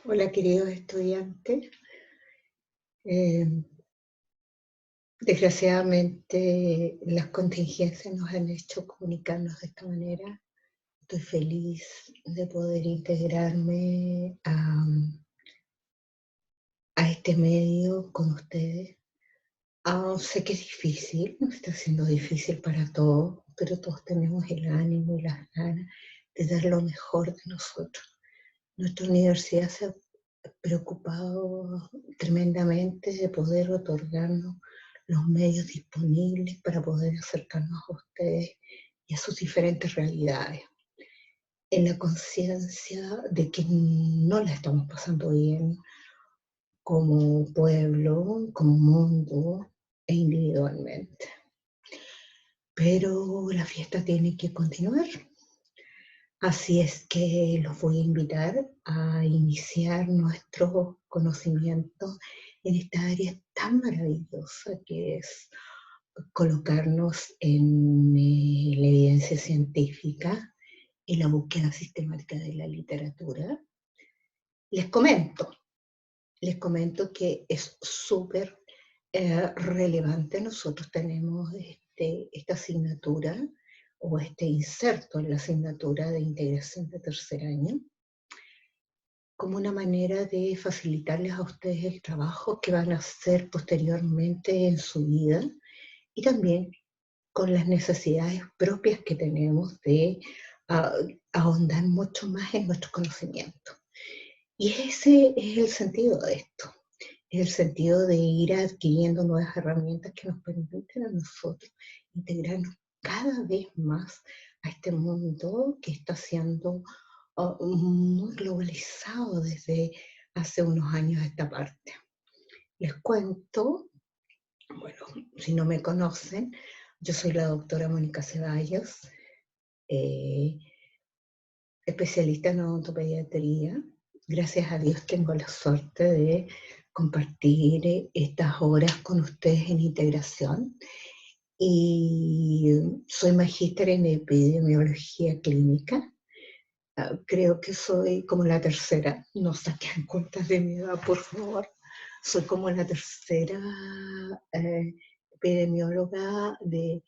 Hola, queridos estudiantes. Eh, Desgraciadamente, las contingencias nos han hecho comunicarnos de esta manera. Estoy feliz de poder integrarme a este medio con ustedes. Sé que es difícil, está siendo difícil para todos, pero todos tenemos el ánimo y las ganas de dar lo mejor de nosotros. Nuestra universidad se ha preocupado tremendamente de poder otorgarnos los medios disponibles para poder acercarnos a ustedes y a sus diferentes realidades, en la conciencia de que no la estamos pasando bien como pueblo, como mundo e individualmente. Pero la fiesta tiene que continuar. Así es que los voy a invitar a iniciar nuestros conocimientos en esta área tan maravillosa que es colocarnos en la evidencia científica y la búsqueda sistemática de la literatura. Les comento, les comento que es súper relevante. Nosotros tenemos esta asignatura o este inserto en la asignatura de integración de tercer año como una manera de facilitarles a ustedes el trabajo que van a hacer posteriormente en su vida y también con las necesidades propias que tenemos de uh, ahondar mucho más en nuestro conocimiento. Y ese es el sentido de esto, es el sentido de ir adquiriendo nuevas herramientas que nos permiten a nosotros integrarnos cada vez más a este mundo que está siendo muy globalizado desde hace unos años a esta parte. Les cuento, bueno, si no me conocen, yo soy la doctora Mónica Ceballos, eh, especialista en odontopediatría. Gracias a Dios tengo la suerte de compartir estas horas con ustedes en integración. Y soy magíster en epidemiología clínica. Creo que soy como la tercera, no saquen cuentas de mi edad, por favor. Soy como la tercera eh, epidemióloga de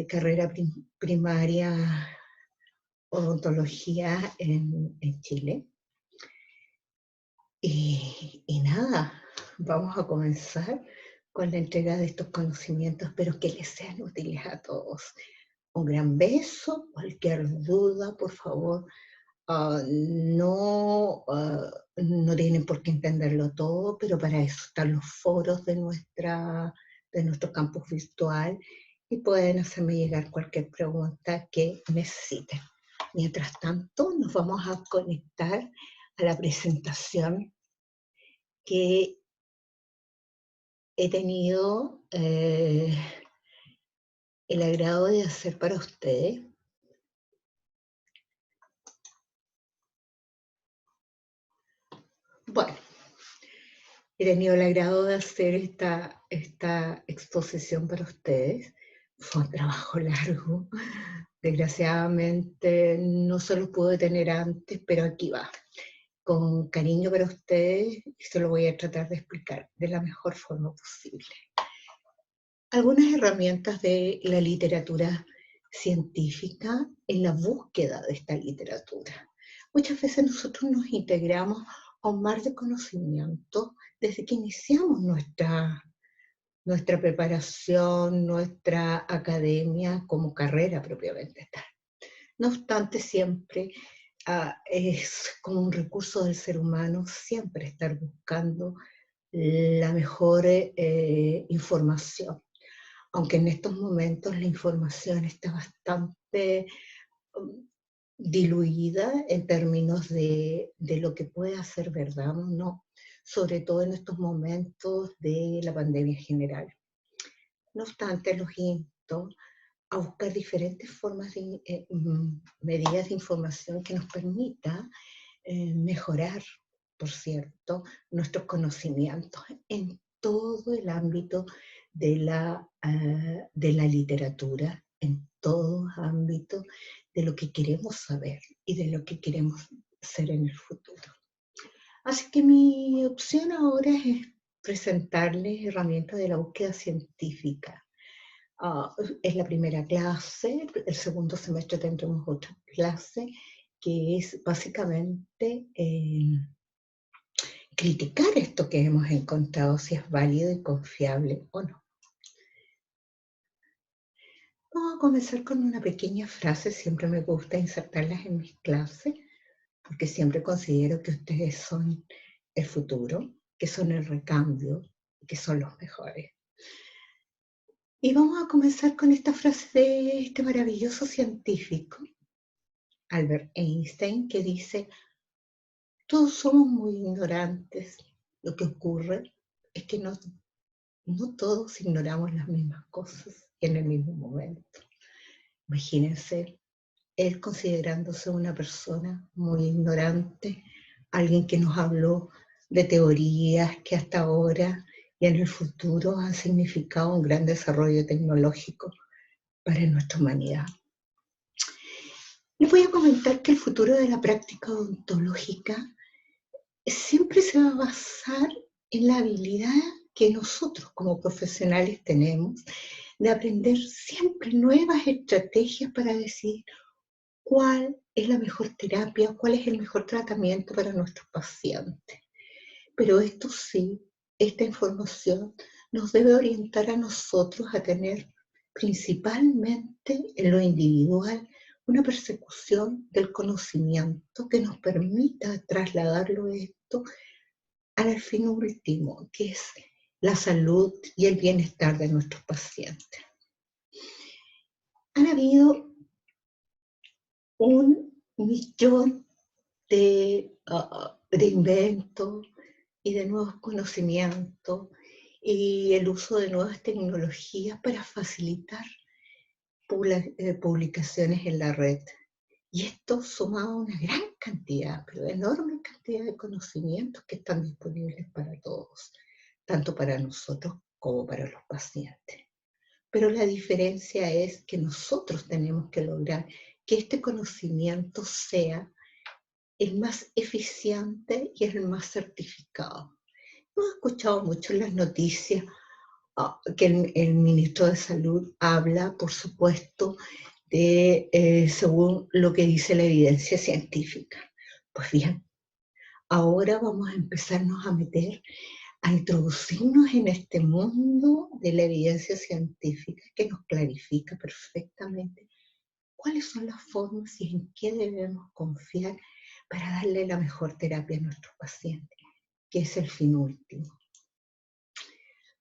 carrera primaria odontología en Chile. Y nada, vamos a comenzar con la entrega de estos conocimientos, pero que les sean útiles a todos. Un gran beso, cualquier duda, por favor, no tienen por qué entenderlo todo, pero para eso están los foros de nuestro campus virtual y pueden hacerme llegar cualquier pregunta que necesiten. Mientras tanto, nos vamos a conectar a la presentación que he tenido el agrado de hacer para ustedes. Bueno, he tenido el agrado de hacer esta exposición para ustedes. Fue un trabajo largo. Desgraciadamente no se lo pude tener antes, pero aquí va. Con cariño para ustedes, y se lo voy a tratar de explicar de la mejor forma posible. Algunas herramientas de la literatura científica en la búsqueda de esta literatura. Muchas veces nosotros nos integramos a un mar de conocimiento desde que iniciamos nuestra preparación, nuestra academia como carrera propiamente tal. No obstante, siempre es como un recurso del ser humano siempre estar buscando la mejor información, aunque en estos momentos la información está bastante um, diluida en términos de lo que puede ser verdad o no, sobre todo en estos momentos de la pandemia general. No obstante, los insto a buscar diferentes formas de medidas de información que nos permita mejorar, por cierto, nuestros conocimientos en todo el ámbito de la literatura, en todo ámbito de lo que queremos saber y de lo que queremos ser en el futuro. Así que mi opción ahora es presentarles herramientas de la búsqueda científica. Ah, es la primera clase, el segundo semestre tendremos otra clase que es básicamente criticar esto que hemos encontrado, si es válido y confiable o no. Vamos a comenzar con una pequeña frase, siempre me gusta insertarlas en mis clases, porque siempre considero que ustedes son el futuro, que son el recambio, que son los mejores. Y vamos a comenzar con esta frase de este maravilloso científico, Albert Einstein, que dice: todos somos muy ignorantes. Lo que ocurre es que no todos ignoramos las mismas cosas en el mismo momento. Imagínense, él considerándose una persona muy ignorante, alguien que nos habló de teorías que hasta ahora y en el futuro han significado un gran desarrollo tecnológico para nuestra humanidad. Les voy a comentar que el futuro de la práctica odontológica siempre se va a basar en la habilidad que nosotros como profesionales tenemos de aprender siempre nuevas estrategias para decidir cuál es la mejor terapia, cuál es el mejor tratamiento para nuestros pacientes. Pero esto sí, esta información nos debe orientar a nosotros a tener principalmente en lo individual una persecución del conocimiento que nos permita trasladarlo esto al fin último, que es la salud y el bienestar de nuestros pacientes. Han habido 1 millón de inventos y de nuevos conocimientos y el uso de nuevas tecnologías para facilitar publicaciones en la red. Y esto sumado a una gran cantidad, pero enorme cantidad de conocimientos que están disponibles para todos, tanto para nosotros como para los pacientes. Pero la diferencia es que nosotros tenemos que lograr que este conocimiento sea el más eficiente y el más certificado. Hemos escuchado mucho en las noticias que el ministro de Salud habla, por supuesto, de según lo que dice la evidencia científica. Pues bien, ahora vamos a empezarnos a meter, a introducirnos en este mundo de la evidencia científica que nos clarifica perfectamente cuáles son las formas y en qué debemos confiar para darle la mejor terapia a nuestros pacientes, que es el fin último.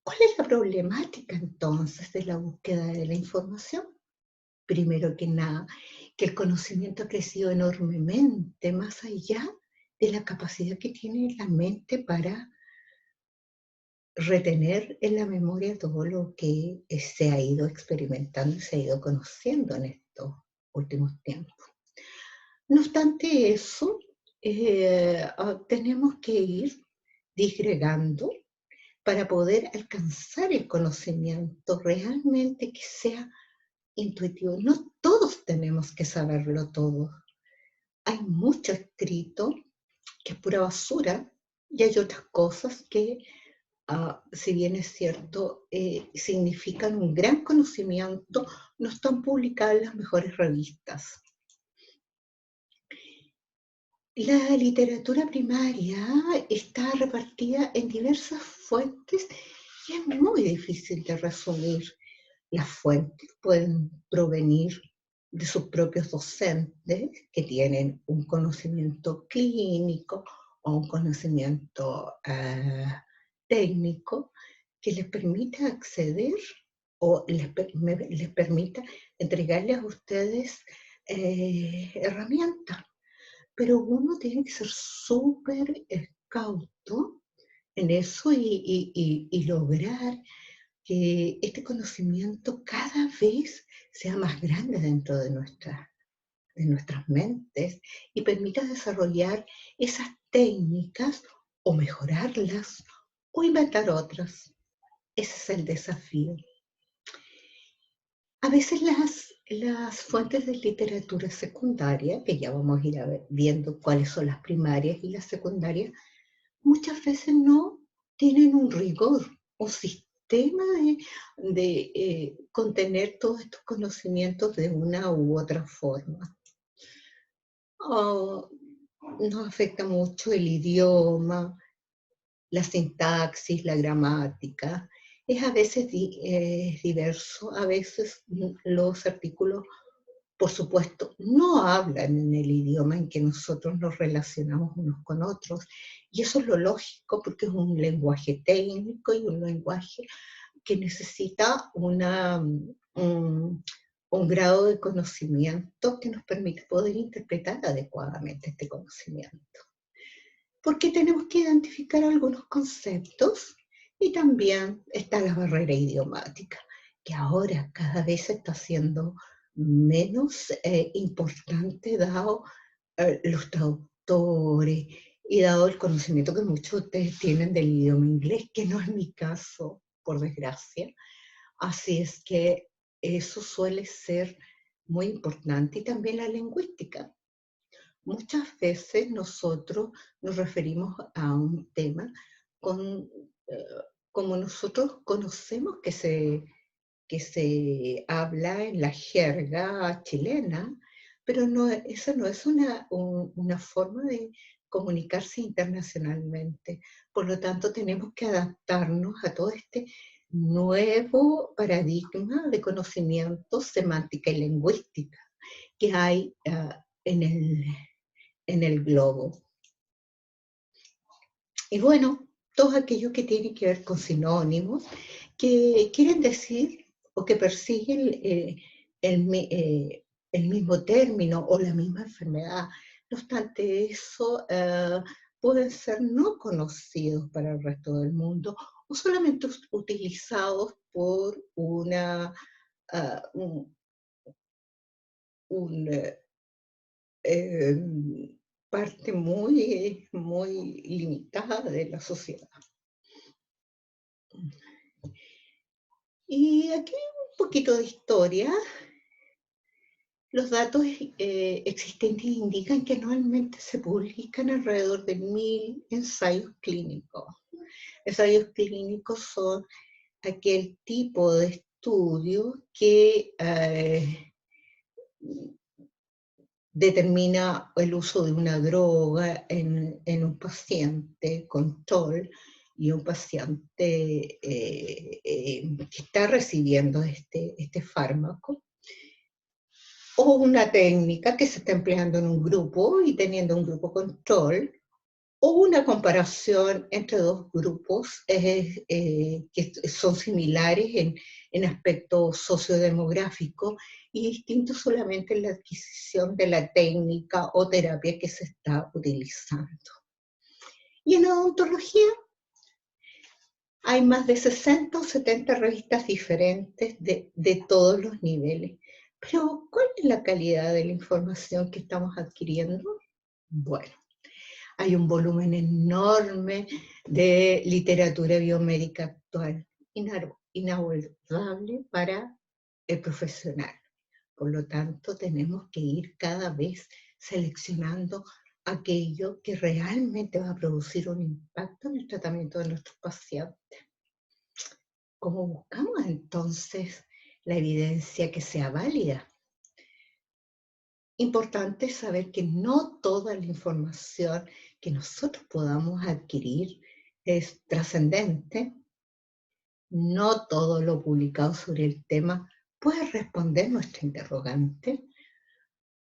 ¿Cuál es la problemática entonces de la búsqueda de la información? Primero que nada, que el conocimiento ha crecido enormemente, más allá de la capacidad que tiene la mente para retener en la memoria todo lo que se ha ido experimentando y se ha ido conociendo en estos últimos tiempos. No obstante eso, tenemos que ir disgregando para poder alcanzar el conocimiento realmente que sea intuitivo. No todos tenemos que saberlo todo. Hay mucho escrito que es pura basura y hay otras cosas que, si bien es cierto, significan un gran conocimiento, no están publicadas en las mejores revistas. La literatura primaria está repartida en diversas fuentes y es muy difícil de resumir. Las fuentes pueden provenir de sus propios docentes que tienen un conocimiento clínico o un conocimiento técnico que les permita acceder o les permita entregarles a ustedes herramientas. Pero uno tiene que ser súper cauto en eso y lograr que este conocimiento cada vez sea más grande dentro de nuestras mentes y permita desarrollar esas técnicas o mejorarlas o inventar otras. Ese es el desafío. A veces las fuentes de literatura secundaria, que ya vamos a ir viendo cuáles son las primarias y las secundarias, muchas veces no tienen un rigor, un sistema de contener todos estos conocimientos de una u otra forma. Oh, nos afecta mucho el idioma, la sintaxis, la gramática. Es a veces diverso, a veces los artículos, por supuesto, no hablan en el idioma en que nosotros nos relacionamos unos con otros. Y eso es lo lógico porque es un lenguaje técnico y un lenguaje que necesita un grado de conocimiento que nos permite poder interpretar adecuadamente este conocimiento. Porque tenemos que identificar algunos conceptos y también está la barrera idiomática, que ahora cada vez se está haciendo menos importante dado los traductores y dado el conocimiento que muchos de ustedes tienen del idioma inglés, que no es mi caso, por desgracia. Así es que eso suele ser muy importante y también la lingüística. Muchas veces nosotros nos referimos a un tema con, eh, como nosotros conocemos que se habla en la jerga chilena, pero no, esa no es una forma de comunicarse internacionalmente. Por lo tanto, tenemos que adaptarnos a todo este nuevo paradigma de conocimiento, semántica y lingüística que hay en el globo. Y bueno, todo aquello que tiene que ver con sinónimos, que quieren decir o que persiguen el mismo término o la misma enfermedad. No obstante eso, pueden ser no conocidos para el resto del mundo o solamente utilizados por un, un eh, parte muy limitada de la sociedad. Y aquí un poquito de historia. Los datos existentes indican que anualmente se publican alrededor de 1000 ensayos clínicos. Ensayos clínicos son aquel tipo de estudio que determina el uso de una droga en un paciente control y un paciente que está recibiendo este fármaco, o una técnica que se está empleando en un grupo y teniendo un grupo control, o una comparación entre dos grupos que son similares en aspecto sociodemográfico y distintos solamente en la adquisición de la técnica o terapia que se está utilizando. Y en odontología hay más de 60 o 70 revistas diferentes de todos los niveles. Pero, ¿cuál es la calidad de la información que estamos adquiriendo? Bueno, hay un volumen enorme de literatura biomédica actual, inabordable para el profesional. Por lo tanto, tenemos que ir cada vez seleccionando aquello que realmente va a producir un impacto en el tratamiento de nuestros pacientes. ¿Cómo buscamos entonces la evidencia que sea válida? Importante saber que no toda la información que nosotros podamos adquirir es trascendente. No todo lo publicado sobre el tema puede responder nuestra interrogante.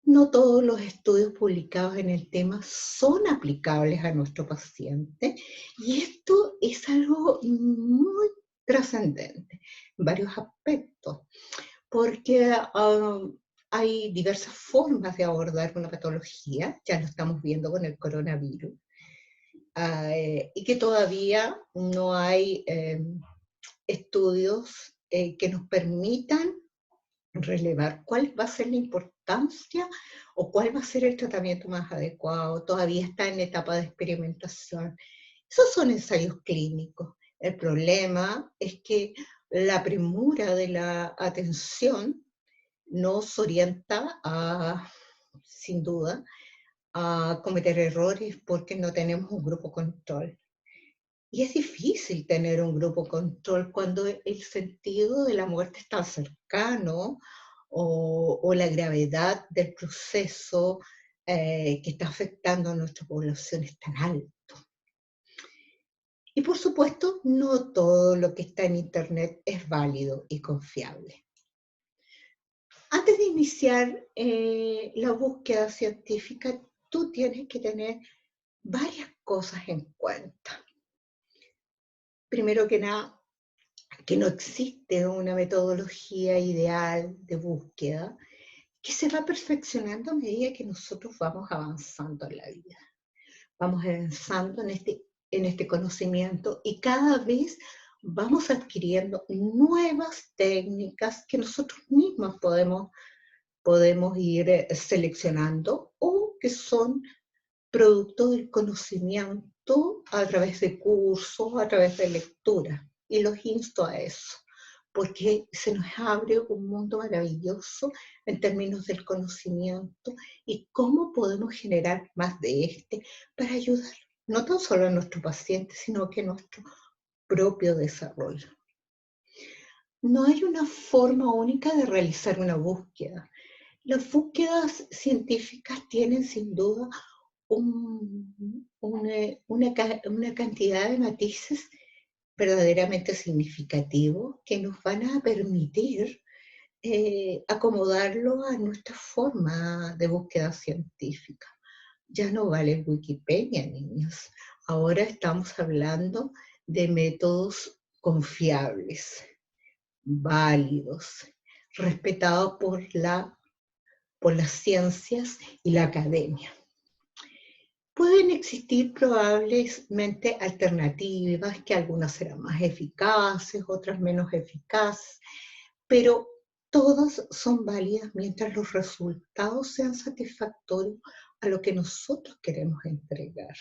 No todos los estudios publicados en el tema son aplicables a nuestro paciente. Y esto es algo muy trascendente en varios aspectos, porque hay diversas formas de abordar una patología, ya lo estamos viendo con el coronavirus, y que todavía no hay estudios que nos permitan relevar cuál va a ser la importancia o cuál va a ser el tratamiento más adecuado. Todavía está en etapa de experimentación. Esos son ensayos clínicos. El problema es que la premura de la atención nos orienta sin duda, a cometer errores porque no tenemos un grupo control. Y es difícil tener un grupo control cuando el sentido de la muerte es tan cercano o la gravedad del proceso que está afectando a nuestra población es tan alto. Y por supuesto, no todo lo que está en Internet es válido y confiable. Antes de iniciar la búsqueda científica, tú tienes que tener varias cosas en cuenta. Primero que nada, que no existe una metodología ideal de búsqueda que se va perfeccionando a medida que nosotros vamos avanzando en la vida. Vamos avanzando en este conocimiento y cada vez vamos adquiriendo nuevas técnicas que nosotros mismos podemos ir seleccionando o que son producto del conocimiento a través de cursos, a través de lectura. Y los insto a eso, porque se nos abre un mundo maravilloso en términos del conocimiento y cómo podemos generar más de este para ayudar no tan solo a nuestro paciente, sino que a nuestro propio desarrollo. No hay una forma única de realizar una búsqueda. Las búsquedas científicas tienen sin duda una cantidad de matices verdaderamente significativos que nos van a permitir acomodarlo a nuestra forma de búsqueda científica. Ya no vale Wikipedia, niños. Ahora estamos hablando de métodos confiables, válidos, respetados por las ciencias y la academia. Pueden existir probablemente alternativas, que algunas serán más eficaces, otras menos eficaces, pero todas son válidas mientras los resultados sean satisfactorios a lo que nosotros queremos entregar.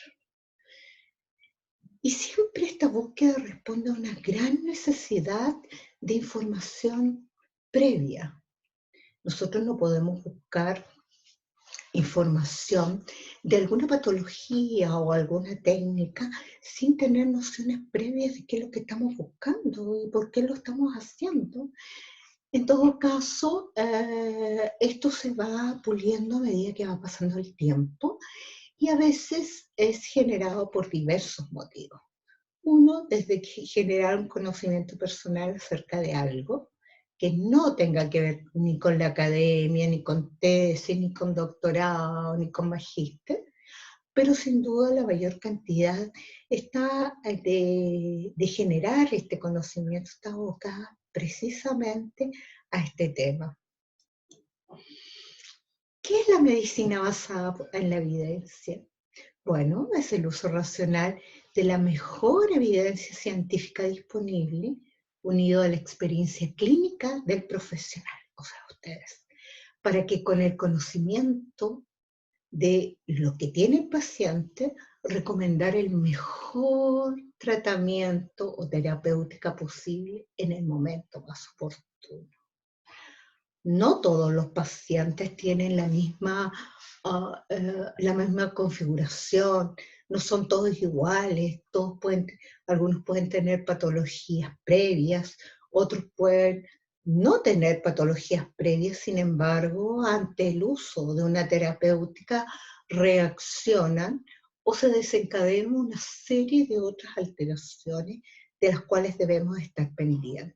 Y siempre esta búsqueda responde a una gran necesidad de información previa. Nosotros no podemos buscar información de alguna patología o alguna técnica sin tener nociones previas de qué es lo que estamos buscando y por qué lo estamos haciendo. En todo caso, esto se va puliendo a medida que va pasando el tiempo y a veces es generado por diversos motivos. Uno, desde que generar un conocimiento personal acerca de algo que no tenga que ver ni con la academia, ni con tesis, ni con doctorado, ni con magíster, pero sin duda la mayor cantidad está de generar este conocimiento, está abocada precisamente a este tema. ¿Qué es la medicina basada en la evidencia? Bueno, es el uso racional de la mejor evidencia científica disponible, unido a la experiencia clínica del profesional, o sea, ustedes, para que con el conocimiento de lo que tiene el paciente, recomendar el mejor tratamiento o terapéutica posible en el momento más oportuno. No todos los pacientes tienen la misma configuración, no son todos iguales, algunos pueden tener patologías previas, otros pueden no tener patologías previas, sin embargo, ante el uso de una terapéutica reaccionan o se desencadenan una serie de otras alteraciones de las cuales debemos estar pendientes.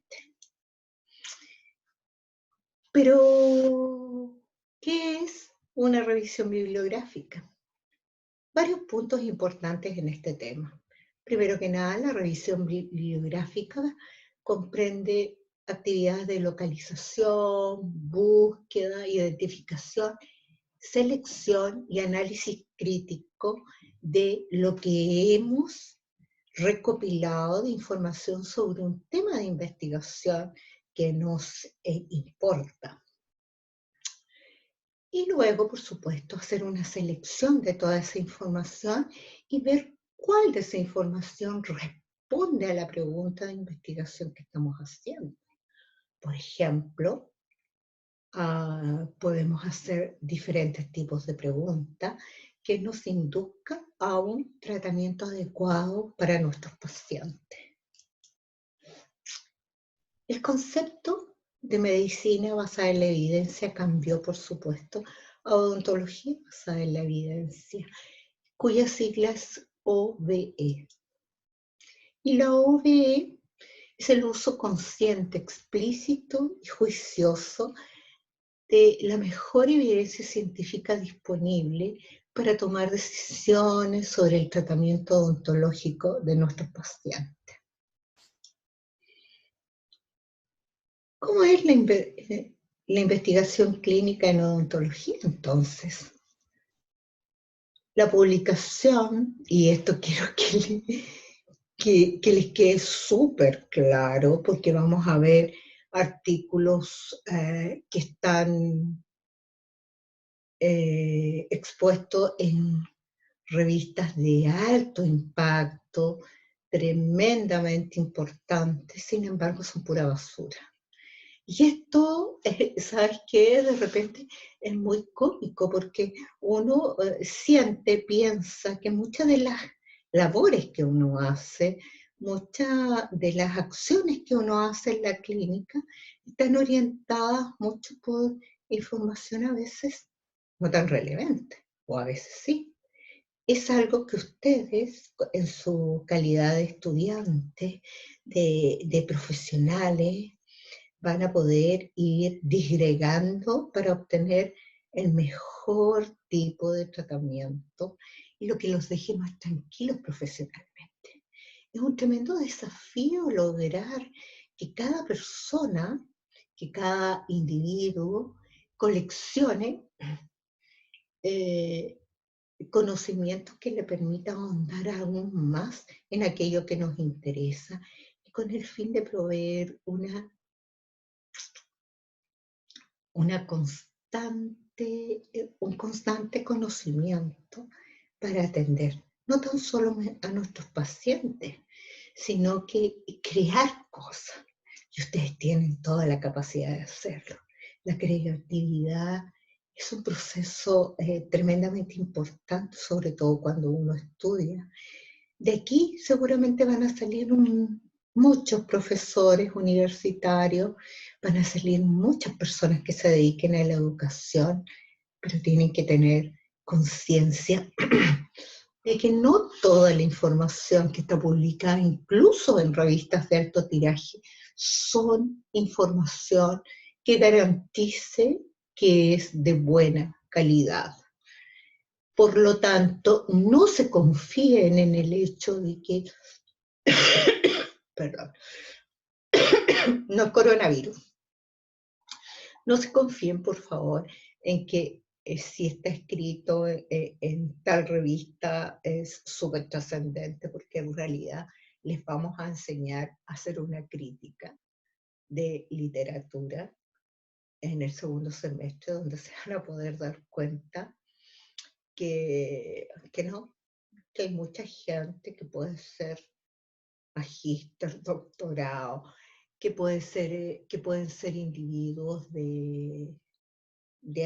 Pero, ¿qué es una revisión bibliográfica? Varios puntos importantes en este tema. Primero que nada, la revisión bibliográfica comprende actividades de localización, búsqueda, identificación, selección y análisis crítico de lo que hemos recopilado de información sobre un tema de investigación que nos importa. Y luego, por supuesto, hacer una selección de toda esa información y ver cuál de esa información responde a la pregunta de investigación que estamos haciendo. Por ejemplo, podemos hacer diferentes tipos de preguntas que nos induzca a un tratamiento adecuado para nuestros pacientes. El concepto de medicina basada en la evidencia cambió, por supuesto, a odontología basada en la evidencia, cuya sigla es OBE. Y la OBE es el uso consciente, explícito y juicioso de la mejor evidencia científica disponible para tomar decisiones sobre el tratamiento odontológico de nuestros pacientes. ¿Cómo es la investigación clínica en odontología entonces? La publicación, y esto quiero que les quede súper claro, porque vamos a ver artículos que están expuestos en revistas de alto impacto, tremendamente importantes, sin embargo son pura basura. Y esto, ¿sabes qué? De repente es muy cómico porque uno piensa que muchas de las labores que uno hace, muchas de las acciones que uno hace en la clínica están orientadas mucho por información a veces no tan relevante, o a veces sí. Es algo que ustedes, en su calidad de estudiantes, de profesionales, van a poder ir disgregando para obtener el mejor tipo de tratamiento y lo que los deje más tranquilos profesionalmente. Es un tremendo desafío lograr que cada persona, que cada individuo coleccione eh, conocimientos que le permitan ahondar aún más en aquello que nos interesa, y con el fin de proveer un constante conocimiento para atender no tan solo a nuestros pacientes, sino que crear cosas. Y ustedes tienen toda la capacidad de hacerlo. La creatividad es un proceso tremendamente importante, sobre todo cuando uno estudia. De aquí seguramente van a salir muchos profesores universitarios, van a salir muchas personas que se dediquen a la educación, pero tienen que tener conciencia de que no toda la información que está publicada, incluso en revistas de alto tiraje, son información que garantice que es de buena calidad. Por lo tanto, no se confíen en el hecho de que, perdón, no es coronavirus. No se confíen, por favor, en que si está escrito en tal revista es súper trascendente, porque en realidad les vamos a enseñar a hacer una crítica de literatura en el segundo semestre, donde se van a poder dar cuenta que no, que hay mucha gente que puede ser magíster, doctorado, que pueden ser individuos de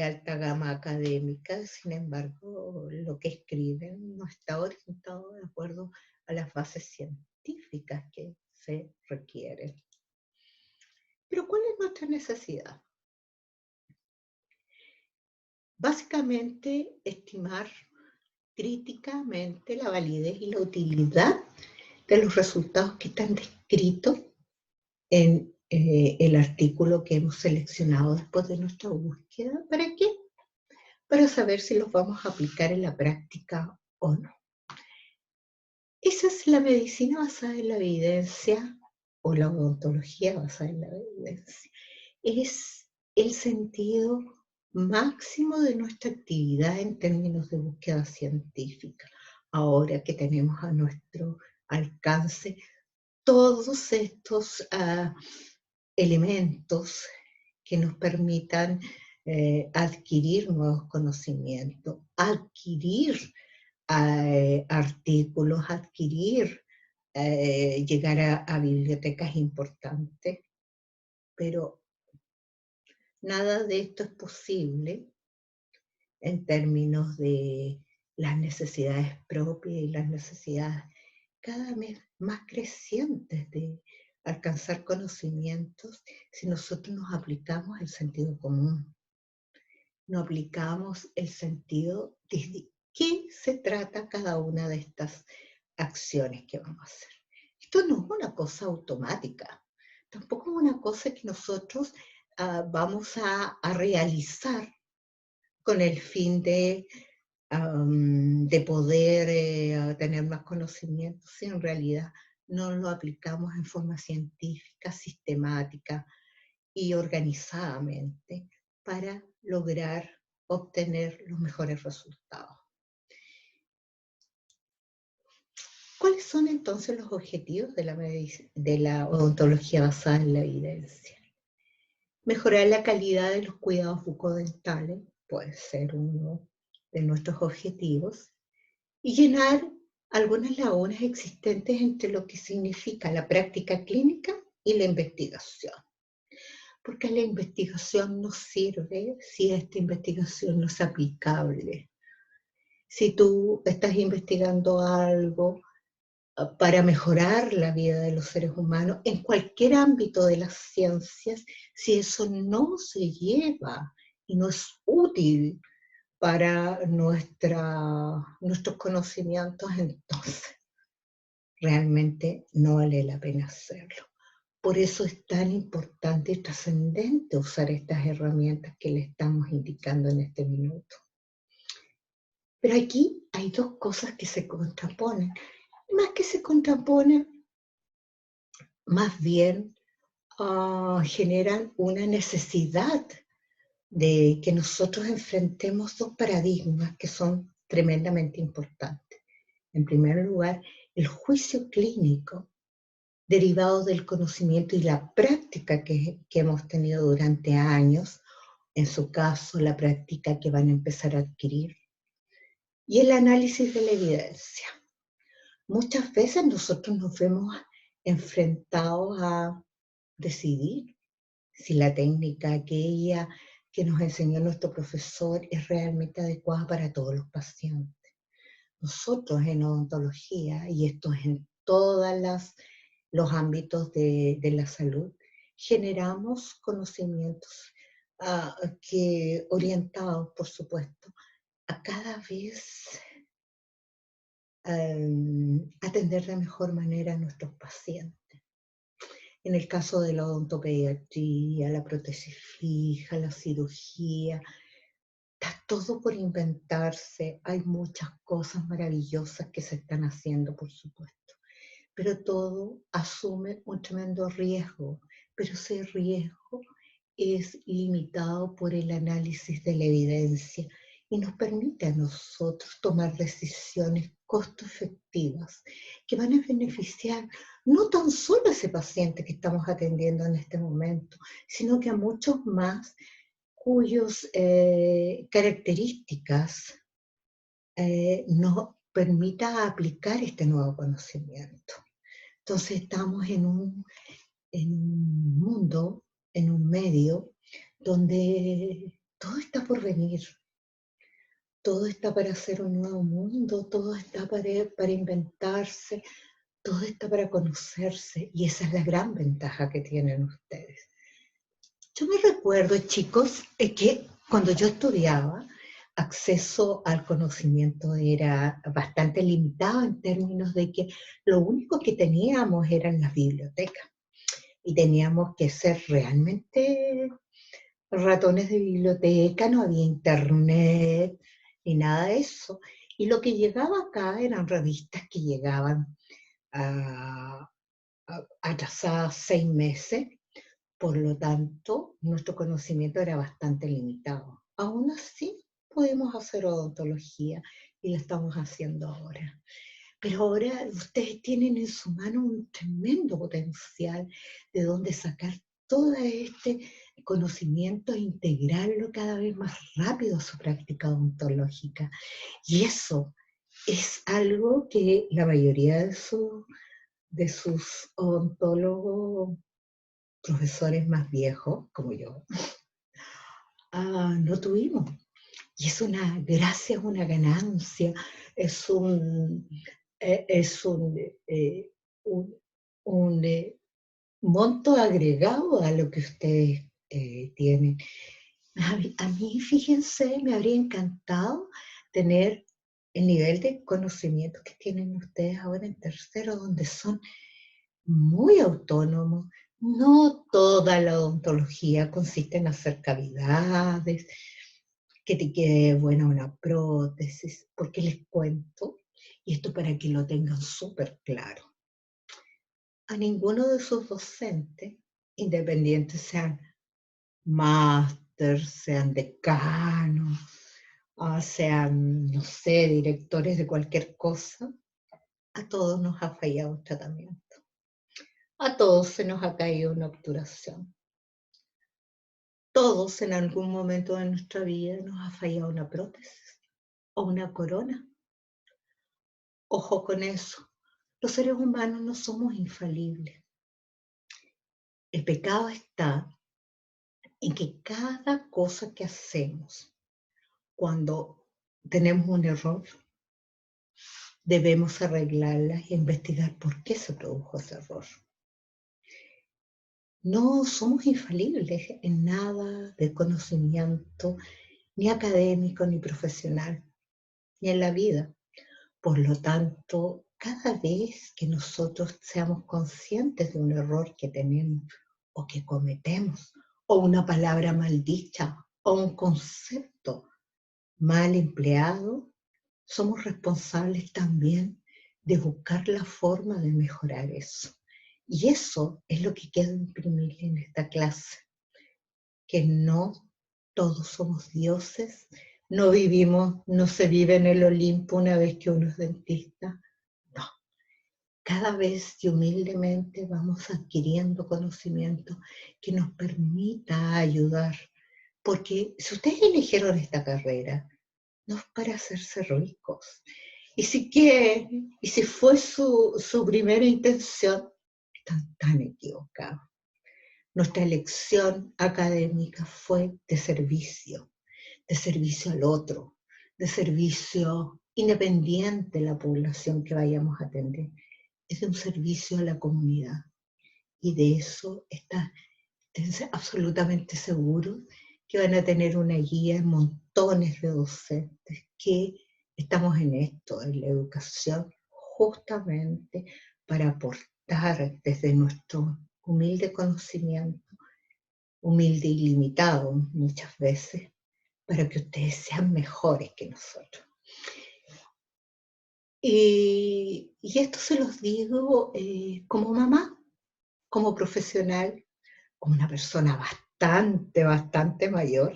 alta gama académica, sin embargo, lo que escriben no está orientado de acuerdo a las bases científicas que se requieren. Pero ¿cuál es nuestra necesidad? Básicamente, estimar críticamente la validez y la utilidad de los resultados que están descritos en el artículo que hemos seleccionado después de nuestra búsqueda. ¿Para qué? Para saber si los vamos a aplicar en la práctica o no. Esa es la medicina basada en la evidencia o la odontología basada en la evidencia. Es el sentido máximo de nuestra actividad en términos de búsqueda científica. Ahora que tenemos a nuestro alcance todos estos elementos que nos permitan adquirir nuevos conocimientos, adquirir artículos, llegar a bibliotecas importantes, pero nada de esto es posible en términos de las necesidades propias y las necesidades cada vez más crecientes de alcanzar conocimientos si nosotros nos aplicamos el sentido común. No aplicamos el sentido de qué se trata cada una de estas acciones que vamos a hacer. Esto no es una cosa automática, tampoco es una cosa que nosotros vamos a realizar con el fin de poder tener más conocimientos, si en realidad no lo aplicamos en forma científica, sistemática y organizadamente para lograr obtener los mejores resultados. ¿Cuáles son entonces los objetivos de la odontología basada en la evidencia? Mejorar la calidad de los cuidados bucodentales puede ser uno de nuestros objetivos, y llenar algunas lagunas existentes entre lo que significa la práctica clínica y la investigación. Porque la investigación no sirve si esta investigación no es aplicable. Si tú estás investigando algo para mejorar la vida de los seres humanos en cualquier ámbito de las ciencias, si eso no se lleva y no es útil para nuestros conocimientos, entonces realmente no vale la pena hacerlo. Por eso es tan importante y trascendente usar estas herramientas que le estamos indicando en este minuto. Pero aquí hay dos cosas que se contraponen. Más que se contraponen, más bien generan una necesidad de que nosotros enfrentemos dos paradigmas que son tremendamente importantes. En primer lugar, el juicio clínico derivado del conocimiento y la práctica que hemos tenido durante años, en su caso la práctica que van a empezar a adquirir, y el análisis de la evidencia. Muchas veces nosotros nos vemos enfrentados a decidir si la técnica aquella que nos enseñó nuestro profesor es realmente adecuada para todos los pacientes. Nosotros en odontología, y esto es en todos los ámbitos de la salud, generamos conocimientos orientados, por supuesto, a cada vez atender de mejor manera a nuestros pacientes. En el caso de la odontopediatría, la prótesis fija, la cirugía, está todo por inventarse. Hay muchas cosas maravillosas que se están haciendo, por supuesto. Pero todo asume un tremendo riesgo. Pero ese riesgo es limitado por el análisis de la evidencia y nos permite a nosotros tomar decisiones costo efectivas que van a beneficiar no tan solo a ese paciente que estamos atendiendo en este momento, sino que a muchos más cuyas características nos permita aplicar este nuevo conocimiento. Entonces estamos en un mundo, en un medio, donde todo está por venir. Todo está para hacer un nuevo mundo, todo está para inventarse, todo está para conocerse, y esa es la gran ventaja que tienen ustedes. Yo me recuerdo, chicos, que cuando yo estudiaba, acceso al conocimiento era bastante limitado en términos de que lo único que teníamos eran las bibliotecas, y teníamos que ser realmente ratones de biblioteca, no había internet ni nada de eso. Y lo que llegaba acá eran revistas que llegaban atrasadas 6 meses, por lo tanto, nuestro conocimiento era bastante limitado. Aún así, podemos hacer odontología y lo estamos haciendo ahora. Pero ahora ustedes tienen en su mano un tremendo potencial de donde sacar todo este conocimiento e integrarlo cada vez más rápido a su práctica odontológica. Y eso es algo que la mayoría de sus odontólogos, profesores más viejos, como yo, no tuvimos. Y es una gracia, es una ganancia, es un, es un, un, monto agregado a lo que ustedes tienen. A mí, fíjense, me habría encantado tener el nivel de conocimiento que tienen ustedes ahora en tercero, donde son muy autónomos. No toda la odontología consiste en hacer cavidades, que te quede buena una prótesis, porque les cuento, y esto para que lo tengan súper claro, a ninguno de sus docentes, independientes sean máster, sean decanos, sean, no sé, directores de cualquier cosa, a todos nos ha fallado un tratamiento. A todos se nos ha caído una obturación. Todos en algún momento de nuestra vida nos ha fallado una prótesis o una corona. Ojo con eso. Los seres humanos no somos infalibles. El pecado está en que cada cosa que hacemos cuando tenemos un error, debemos arreglarla e investigar por qué se produjo ese error. No somos infalibles en nada de conocimiento, ni académico, ni profesional, ni en la vida. Por lo tanto, cada vez que nosotros seamos conscientes de un error que tenemos o que cometemos, o una palabra mal dicha, o un concepto mal empleado, somos responsables también de buscar la forma de mejorar eso. Y eso es lo que quiero imprimir en esta clase, que no todos somos dioses, no vivimos, no se vive en el Olimpo una vez que uno es dentista. No, cada vez y humildemente vamos adquiriendo conocimiento que nos permita ayudar. Porque si ustedes eligieron esta carrera, no es para hacerse ricos. Y si quieren, y si fue su primera intención, están tan equivocados. Nuestra elección académica fue de servicio al otro, de servicio independiente de la población que vayamos a atender. Es de un servicio a la comunidad. Y de eso estén absolutamente seguros que van a tener una guía en montones de docentes que estamos en esto, en la educación, justamente para aportar desde nuestro humilde conocimiento, humilde y limitado muchas veces, para que ustedes sean mejores que nosotros. Y esto se los digo como mamá, como profesional, como una persona bastante mayor,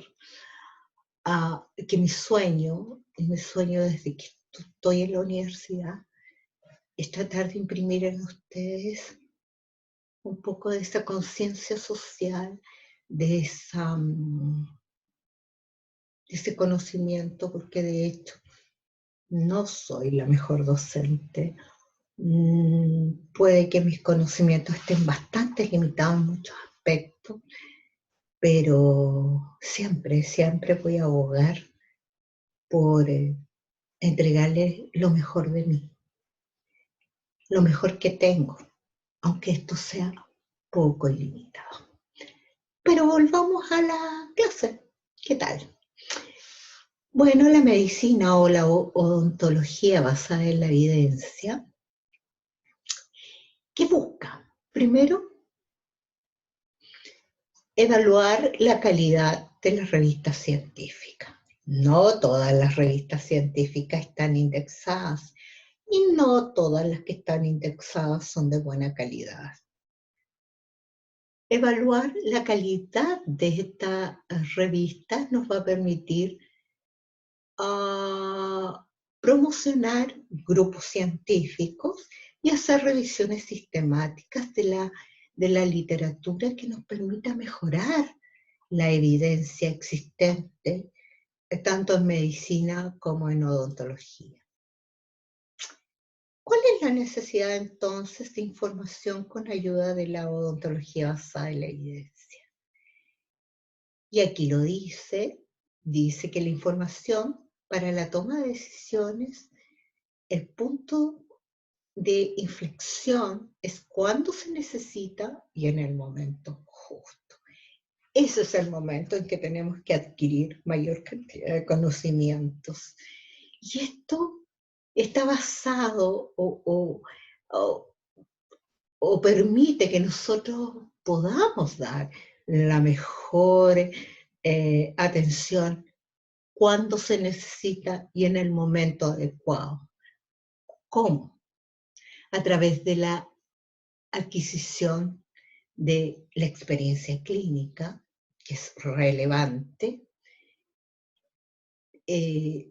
que mi sueño desde que estoy en la universidad, es tratar de imprimir en ustedes un poco de esa conciencia social, de ese conocimiento, porque de hecho no soy la mejor docente. Puede que mis conocimientos estén bastante limitados en muchos aspectos, pero siempre voy a abogar por entregarles lo mejor de mí, lo mejor que tengo, aunque esto sea poco limitado. Pero volvamos a la clase. ¿Qué tal? Bueno, la medicina o la odontología basada en la evidencia, ¿qué busca? Primero, evaluar la calidad de las revistas científicas. No todas las revistas científicas están indexadas y no todas las que están indexadas son de buena calidad. Evaluar la calidad de estas revistas nos va a permitir promocionar grupos científicos y hacer revisiones sistemáticas de la literatura que nos permita mejorar la evidencia existente, tanto en medicina como en odontología. ¿Cuál es la necesidad entonces de información con ayuda de la odontología basada en la evidencia? Y aquí lo dice, dice que la información para la toma de decisiones, el punto de inflexión es cuando se necesita y en el momento justo. Ese es el momento en que tenemos que adquirir mayor cantidad de conocimientos. Y esto está basado o, o permite que nosotros podamos dar la mejor atención cuando se necesita y en el momento adecuado. ¿Cómo? A través de la adquisición de la experiencia clínica, que es relevante,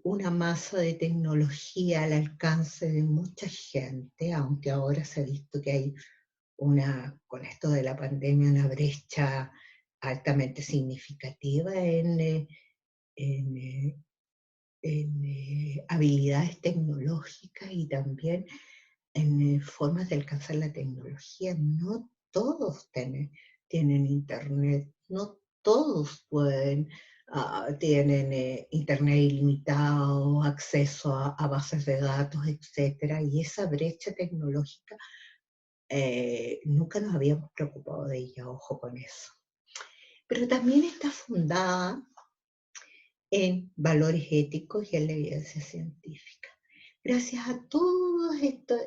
una masa de tecnología al alcance de mucha gente, aunque ahora se ha visto que hay con esto de la pandemia, una brecha altamente significativa en habilidades tecnológicas y también en formas de alcanzar la tecnología. No todos tienen internet, no todos tienen internet ilimitado, acceso a bases de datos, etc. Y esa brecha tecnológica nunca nos habíamos preocupado de ella, ojo con eso. Pero también está fundada en valores éticos y en la evidencia científica. Gracias a todos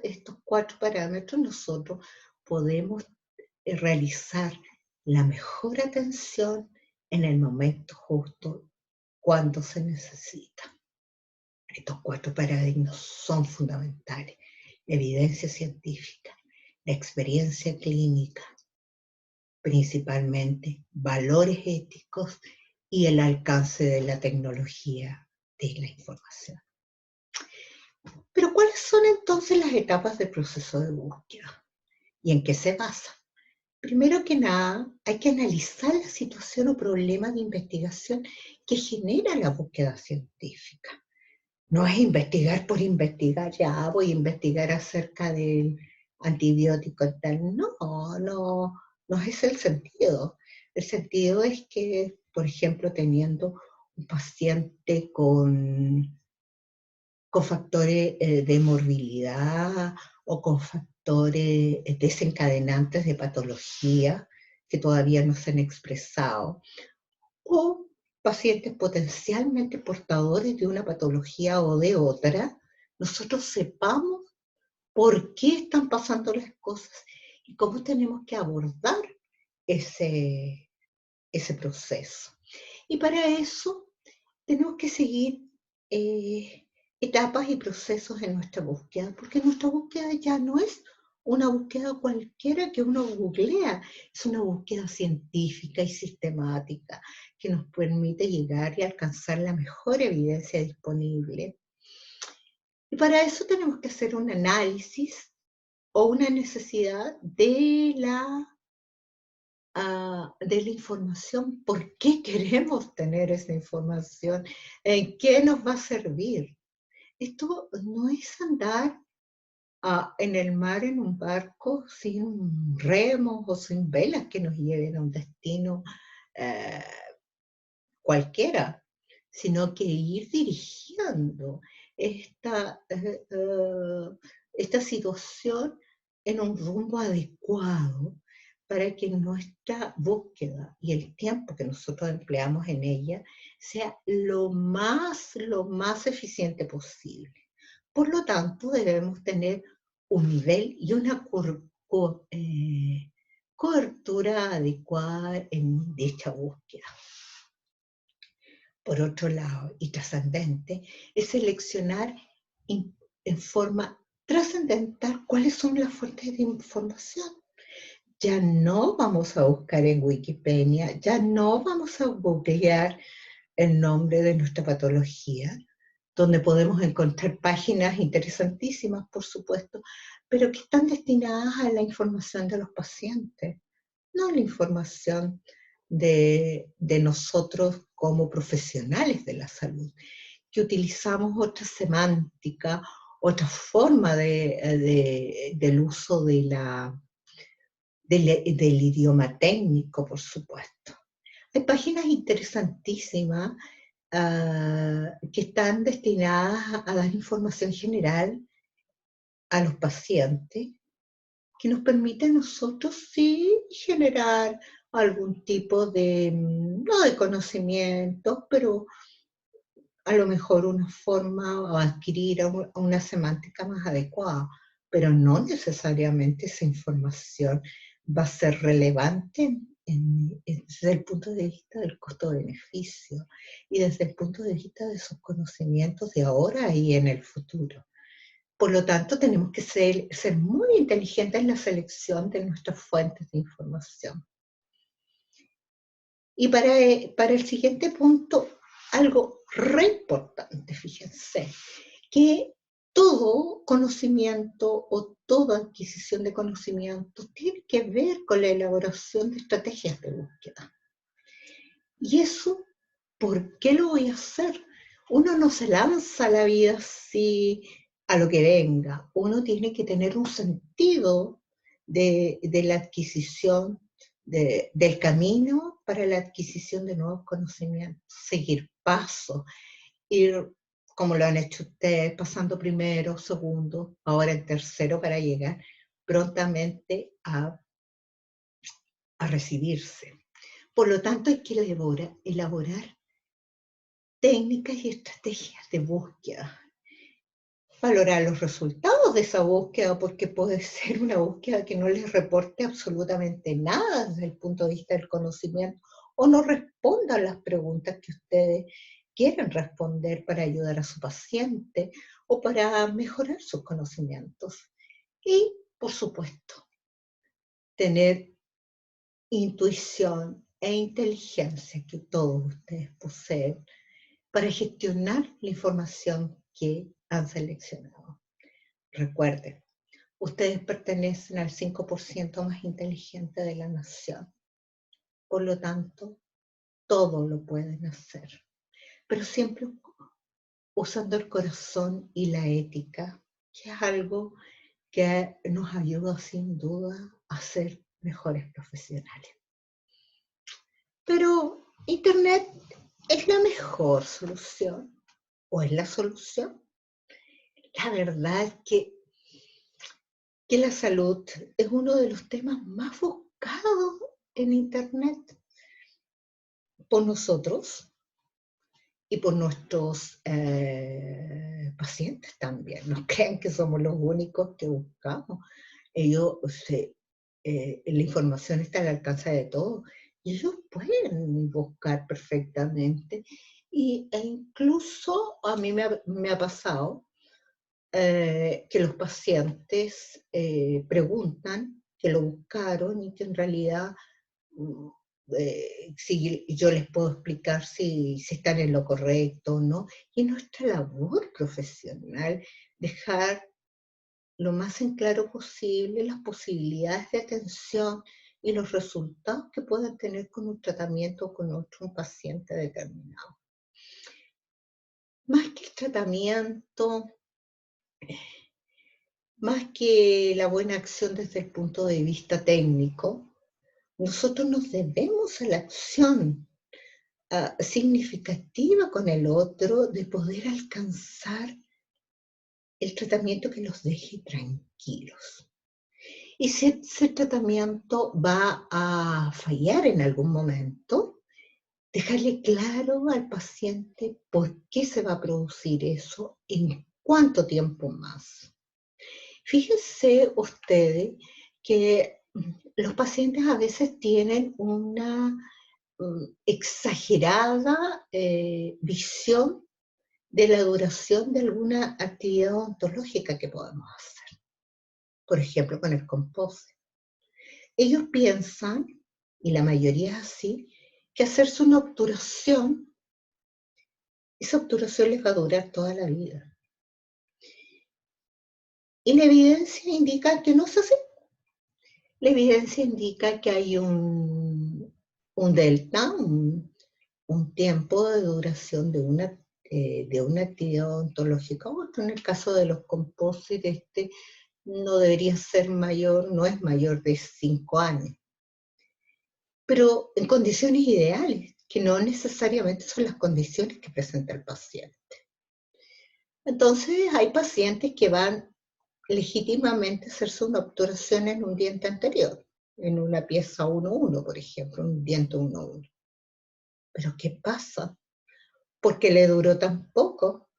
estos 4 parámetros, nosotros podemos realizar la mejor atención en el momento justo, cuando se necesita. Estos 4 paradigmas son fundamentales: la evidencia científica, la experiencia clínica, principalmente valores éticos y el alcance de la tecnología de la información. Pero ¿cuáles son entonces las etapas del proceso de búsqueda? ¿Y en qué se basa? Primero que nada, hay que analizar la situación o problema de investigación que genera la búsqueda científica. No es investigar por investigar, ya voy a investigar acerca del antibiótico tal. No es el sentido. El sentido es que, por ejemplo, teniendo un paciente con factores de morbilidad o con factores desencadenantes de patología que todavía no se han expresado, o pacientes potencialmente portadores de una patología o de otra, nosotros sepamos por qué están pasando las cosas y cómo tenemos que abordar ese proceso. Y para eso tenemos que seguir etapas y procesos en nuestra búsqueda, porque nuestra búsqueda ya no es una búsqueda cualquiera que uno googlea, es una búsqueda científica y sistemática que nos permite llegar y alcanzar la mejor evidencia disponible. Y para eso tenemos que hacer un análisis o una necesidad de la información, por qué queremos tener esa información, en qué nos va a servir. Esto no es andar en el mar en un barco sin remos o sin velas que nos lleven a un destino eh, cualquiera, sino que ir dirigiendo esta situación en un rumbo adecuado para que nuestra búsqueda y el tiempo que nosotros empleamos en ella sea lo más eficiente posible. Por lo tanto, debemos tener un nivel y una cobertura adecuada en dicha búsqueda. Por otro lado, y trascendente, es seleccionar en forma trascendental cuáles son las fuentes de información. Ya no vamos a buscar en Wikipedia, ya no vamos a googlear el nombre de nuestra patología, donde podemos encontrar páginas interesantísimas, por supuesto, pero que están destinadas a la información de los pacientes, no a la información de nosotros como profesionales de la salud, que utilizamos otra semántica, otra forma del uso del idioma técnico, por supuesto. Hay páginas interesantísimas que están destinadas a dar información general a los pacientes, que nos permite a nosotros sí generar algún tipo de, no de conocimiento, pero a lo mejor una forma o adquirir una semántica más adecuada, pero no necesariamente esa información va a ser relevante desde el punto de vista del costo-beneficio y desde el punto de vista de sus conocimientos de ahora y en el futuro. Por lo tanto, tenemos que ser muy inteligentes en la selección de nuestras fuentes de información. Y para el siguiente punto, algo re importante, fíjense, que todo conocimiento o toda adquisición de conocimiento tiene que ver con la elaboración de estrategias de búsqueda. Y eso, ¿por qué lo voy a hacer? Uno no se lanza a la vida así a lo que venga. Uno tiene que tener un sentido de la adquisición, del camino para la adquisición de nuevos conocimientos, seguir pasos, ir como lo han hecho ustedes, pasando primero, segundo, ahora en tercero para llegar prontamente a recibirse. Por lo tanto, hay que elaborar técnicas y estrategias de búsqueda. Valorar los resultados de esa búsqueda, porque puede ser una búsqueda que no les reporte absolutamente nada desde el punto de vista del conocimiento o no responda a las preguntas que ustedes quieren responder para ayudar a su paciente o para mejorar sus conocimientos. Y, por supuesto, tener intuición e inteligencia que todos ustedes poseen para gestionar la información que han seleccionado. Recuerden, ustedes pertenecen al 5% más inteligente de la nación. Por lo tanto, todo lo pueden hacer, pero siempre usando el corazón y la ética, que es algo que nos ayuda sin duda a ser mejores profesionales. Pero Internet es la mejor solución, o es la solución. La verdad es que la salud es uno de los temas más buscados en Internet por nosotros y por nuestros pacientes también. No crean que somos los únicos que buscamos. La información está al alcance de todos y ellos pueden buscar perfectamente. E incluso a mí me ha pasado que los pacientes preguntan que lo buscaron y que en realidad si yo les puedo explicar si están en lo correcto o no. Y nuestra labor profesional, dejar lo más en claro posible las posibilidades de atención y los resultados que puedan tener con un tratamiento o con un paciente determinado. Más que el tratamiento, más que la buena acción desde el punto de vista técnico, nosotros nos debemos a la acción significativa con el otro de poder alcanzar el tratamiento que los deje tranquilos. Y si ese tratamiento va a fallar en algún momento, dejarle claro al paciente por qué se va a producir eso, en cuánto tiempo más. Fíjense ustedes que los pacientes a veces tienen una exagerada visión de la duración de alguna actividad odontológica que podemos hacer. Por ejemplo, con el composite. Ellos piensan, y la mayoría es así, que hacerse una obturación, esa obturación les va a durar toda la vida. Y la evidencia indica que no es así. La evidencia indica que hay un delta, un tiempo de duración de una actividad odontológica u otra. En el caso de los composites, no debería ser mayor, no es mayor de 5 años. Pero en condiciones ideales, que no necesariamente son las condiciones que presenta el paciente. Entonces, hay pacientes que van legítimamente a hacerse una obturación en un diente anterior, en una pieza 1-1, por ejemplo, un diente 1-1. ¿Pero qué pasa? ¿Por qué le duró tan poco?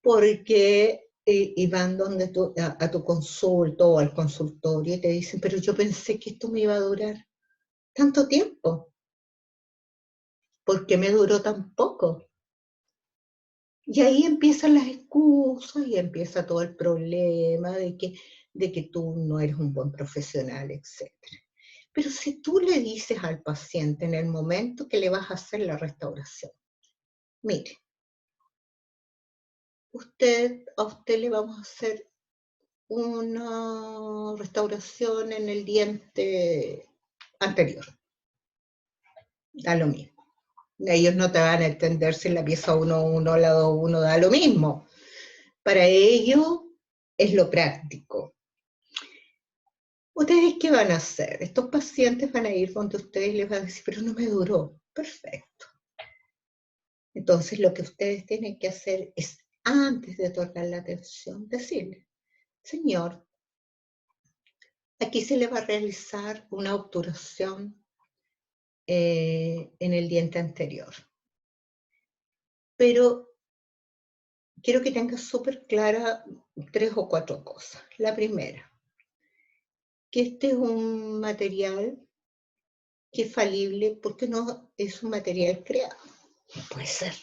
Porque y van donde a tu consulto o al consultorio y te dicen, pero yo pensé que esto me iba a durar tanto tiempo. ¿Por qué me duró tan poco? Y ahí empiezan las excusas y empieza todo el problema de que tú no eres un buen profesional, etc. Pero si tú le dices al paciente en el momento que le vas a hacer la restauración, mire, a usted le vamos a hacer una restauración en el diente anterior, da lo mismo. Ellos no te van a entender si la pieza 1-1, la 2-1, da lo mismo. Para ellos es lo práctico. ¿Ustedes qué van a hacer? Estos pacientes van a ir donde ustedes les van a decir, pero no me duró. Perfecto. Entonces lo que ustedes tienen que hacer es, antes de otorgar la atención, decirle, señor, aquí se le va a realizar una obturación en el diente anterior. Pero quiero que tengas súper clara 3 o 4 cosas. La primera, que este es un material que es falible porque no es un material creado. No puede ser.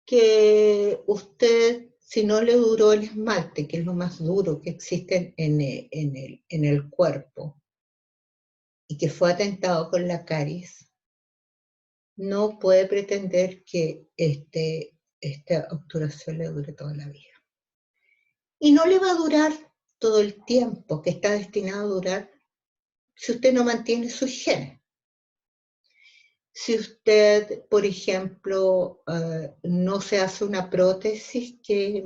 Que usted, si no le duró el esmalte, que es lo más duro que existe en el cuerpo, y que fue atentado con la caries, no puede pretender que esta obturación le dure toda la vida. Y no le va a durar todo el tiempo que está destinado a durar si usted no mantiene su higiene. Si usted, por ejemplo, no se hace una prótesis que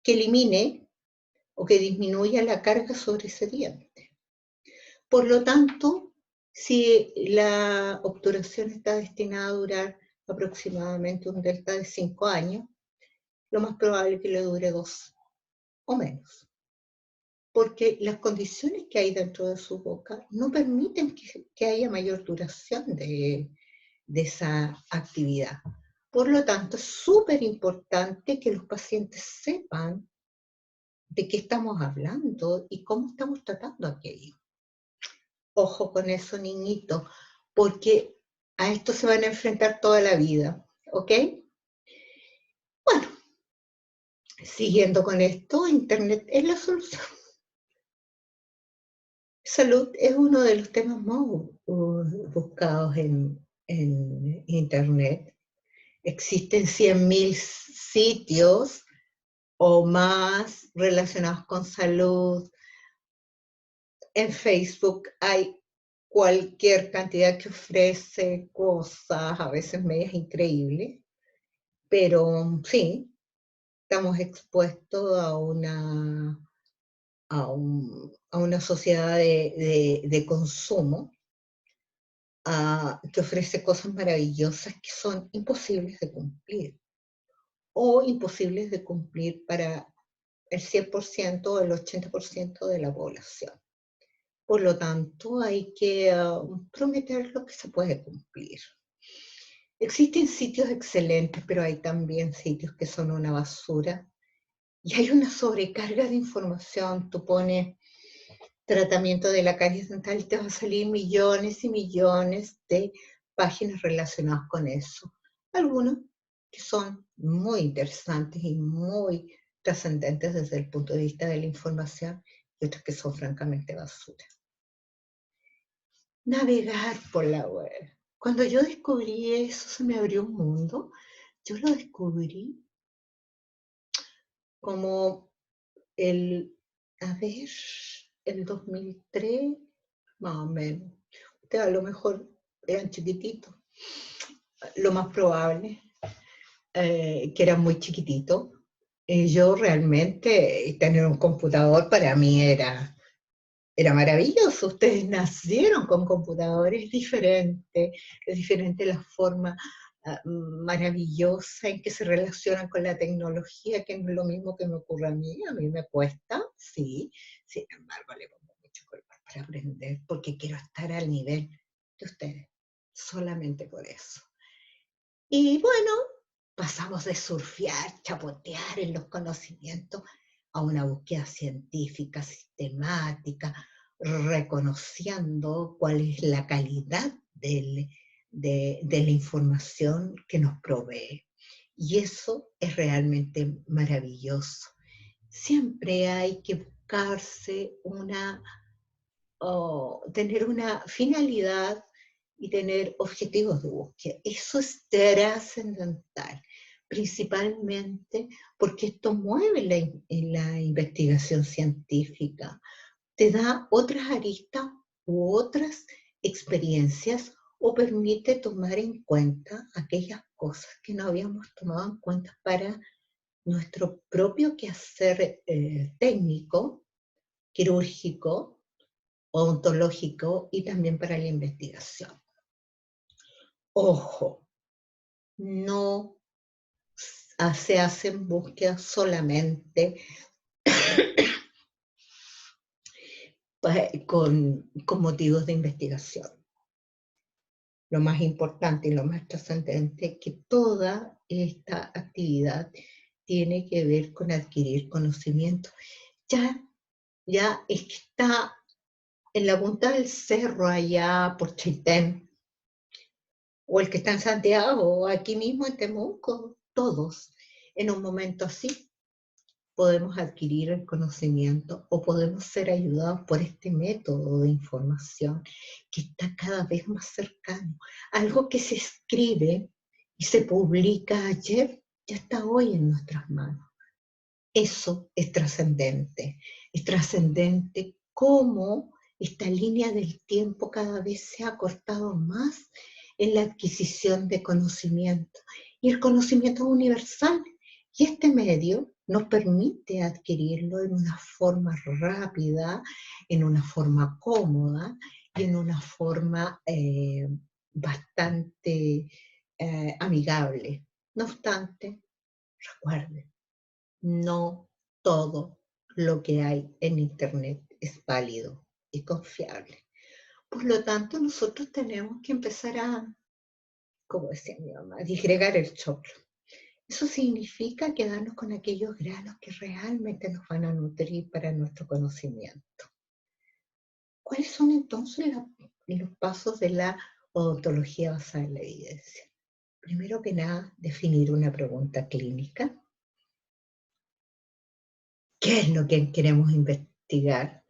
elimine o que disminuya la carga sobre ese diente. Por lo tanto, si la obturación está destinada a durar aproximadamente un delta de 5 años, lo más probable es que le dure 2 o menos. Porque las condiciones que hay dentro de su boca no permiten que haya mayor duración de esa actividad. Por lo tanto, es súper importante que los pacientes sepan de qué estamos hablando y cómo estamos tratando aquello. Ojo con eso, niñito, porque a esto se van a enfrentar toda la vida, ¿ok? Bueno, siguiendo con esto, Internet es la solución. Salud es uno de los temas más buscados en Internet. Existen 100.000 sitios o más relacionados con salud. En Facebook hay cualquier cantidad que ofrece cosas, a veces medias increíbles, pero sí, estamos expuestos a una sociedad de consumo que ofrece cosas maravillosas que son imposibles de cumplir, o imposibles de cumplir para el 100% o el 80% de la población. Por lo tanto, hay que prometer lo que se puede cumplir. Existen sitios excelentes, pero hay también sitios que son una basura. Y hay una sobrecarga de información. Tú pones tratamiento de la caries dental y te van a salir millones y millones de páginas relacionadas con eso. Algunos que son muy interesantes y muy trascendentes desde el punto de vista de la información, y otros que son francamente basura. Navegar por la web. Cuando yo descubrí eso, se me abrió un mundo. Yo lo descubrí como el 2003, más o menos. Ustedes a lo mejor eran chiquititos, lo más probable, que eran muy chiquititos. Yo realmente, tener un computador para mí era era maravilloso, ustedes nacieron con computadores, es diferente la forma maravillosa en que se relacionan con la tecnología, que no es lo mismo que me ocurre a mí me cuesta, sí, sin embargo le pongo mucho color para aprender, porque quiero estar al nivel de ustedes, solamente por eso. Y bueno, pasamos de surfear, chapotear en los conocimientos a una búsqueda científica, sistemática, reconociendo cuál es la calidad de la información que nos provee. Y eso es realmente maravilloso. Siempre hay que buscarse tener una finalidad y tener objetivos de búsqueda. Eso es trascendental, principalmente porque esto mueve la investigación científica, te da otras aristas u otras experiencias o permite tomar en cuenta aquellas cosas que no habíamos tomado en cuenta para nuestro propio quehacer técnico, quirúrgico, ontológico y también para la investigación. Ojo, no se hacen búsquedas solamente con motivos de investigación. Lo más importante y lo más trascendente es que toda esta actividad tiene que ver con adquirir conocimiento. Ya está en la punta del cerro allá por Chaitén, o el que está en Santiago, o aquí mismo en Temuco, todos, en un momento así, podemos adquirir el conocimiento o podemos ser ayudados por este método de información que está cada vez más cercano. Algo que se escribe y se publica ayer, ya está hoy en nuestras manos. Eso es trascendente cómo esta línea del tiempo cada vez se ha acortado más en la adquisición de conocimiento. Y el conocimiento es universal. Y este medio nos permite adquirirlo en una forma rápida, en una forma cómoda y en una forma bastante amigable. No obstante, recuerden, no todo lo que hay en Internet es válido y confiable. Por lo tanto, nosotros tenemos que empezar como decía mi mamá, a disgregar el choclo. Eso significa quedarnos con aquellos granos que realmente nos van a nutrir para nuestro conocimiento. ¿Cuáles son entonces los pasos de la odontología basada en la evidencia? Primero que nada, definir una pregunta clínica. ¿Qué es lo que queremos investigar?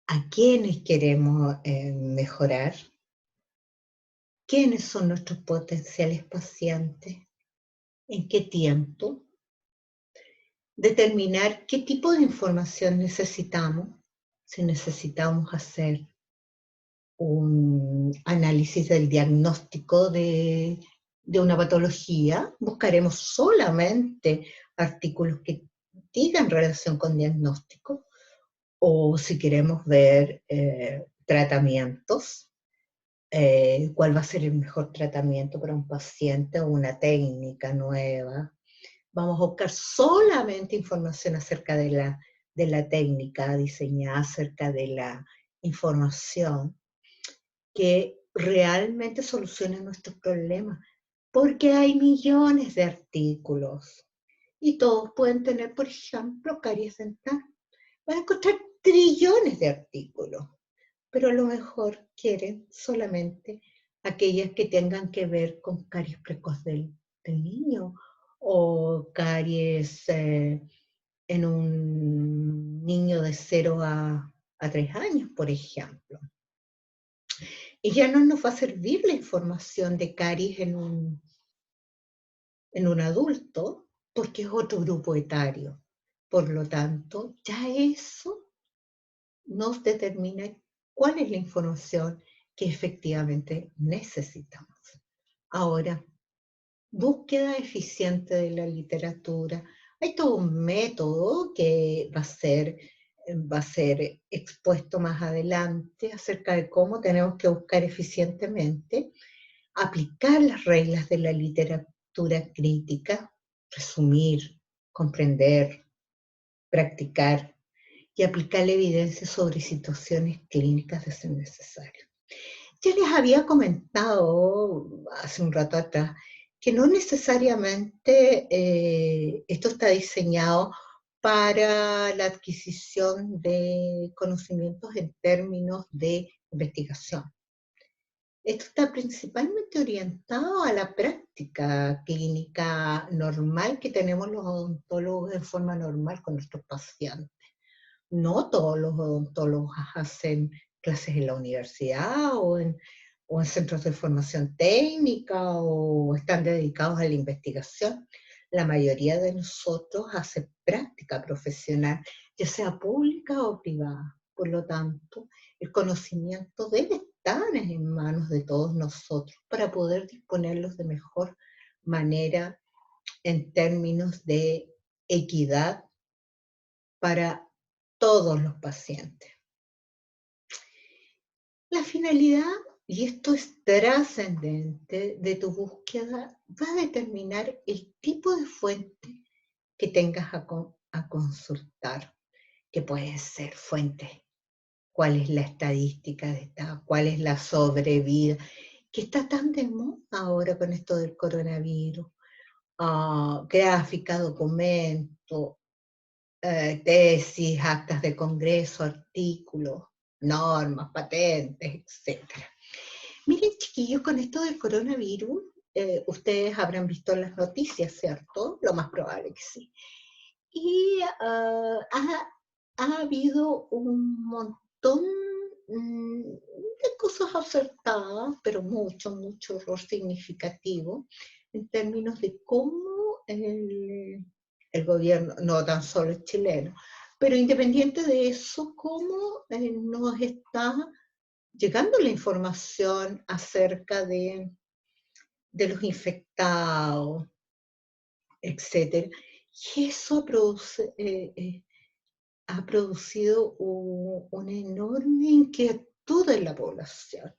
¿A quiénes queremos mejorar? ¿Quiénes son nuestros potenciales pacientes? ¿En qué tiempo? Determinar qué tipo de información necesitamos. Si necesitamos hacer un análisis del diagnóstico de una patología, buscaremos solamente artículos que digan relación con diagnóstico, o si queremos ver tratamientos, cuál va a ser el mejor tratamiento para un paciente o una técnica nueva. Vamos a buscar solamente información acerca de la técnica diseñada, acerca de la información que realmente solucione nuestros problemas, porque hay millones de artículos y todos pueden tener, por ejemplo, caries dental. Van a encontrar trillones de artículos, pero a lo mejor quieren solamente aquellas que tengan que ver con caries precoz del niño o caries en un niño de 0 a 3 años, por ejemplo. Y ya no nos va a servir la información de caries en un adulto porque es otro grupo etario. Por lo tanto, ya eso nos determina cuál es la información que efectivamente necesitamos. Ahora, búsqueda eficiente de la literatura. Hay todo un método que va a ser va a ser expuesto más adelante acerca de cómo tenemos que buscar eficientemente aplicar las reglas de la literatura crítica, resumir, comprender, practicar y aplicar la evidencia sobre situaciones clínicas de ser necesario. Ya les había comentado hace un rato atrás que no necesariamente esto está diseñado para la adquisición de conocimientos en términos de investigación. Esto está principalmente orientado a la práctica clínica normal que tenemos los odontólogos en forma normal con nuestros pacientes. No todos los odontólogos hacen clases en la universidad o en centros de formación técnica o están dedicados a la investigación. La mayoría de nosotros hace práctica profesional, ya sea pública o privada. Por lo tanto, el conocimiento debe estar en manos de todos nosotros para poder disponerlos de mejor manera en términos de equidad para todos los pacientes. La finalidad, y esto es trascendente, de tu búsqueda va a determinar el tipo de fuente que tengas a consultar, que puede ser fuente, cuál es la estadística de esta, cuál es la sobrevida, que está tan de moda ahora con esto del coronavirus, gráfica, documento, tesis, actas de congreso, artículos, normas, patentes, etc. Miren, chiquillos, con esto del coronavirus, ustedes habrán visto las noticias, ¿cierto? Lo más probable que sí. Y ha habido un montón de cosas acertadas, pero mucho error significativo en términos de cómo el gobierno, no tan solo el chileno, pero independiente de eso, cómo nos está llegando la información acerca de los infectados, etc. Y eso ha producido una enorme inquietud en la población,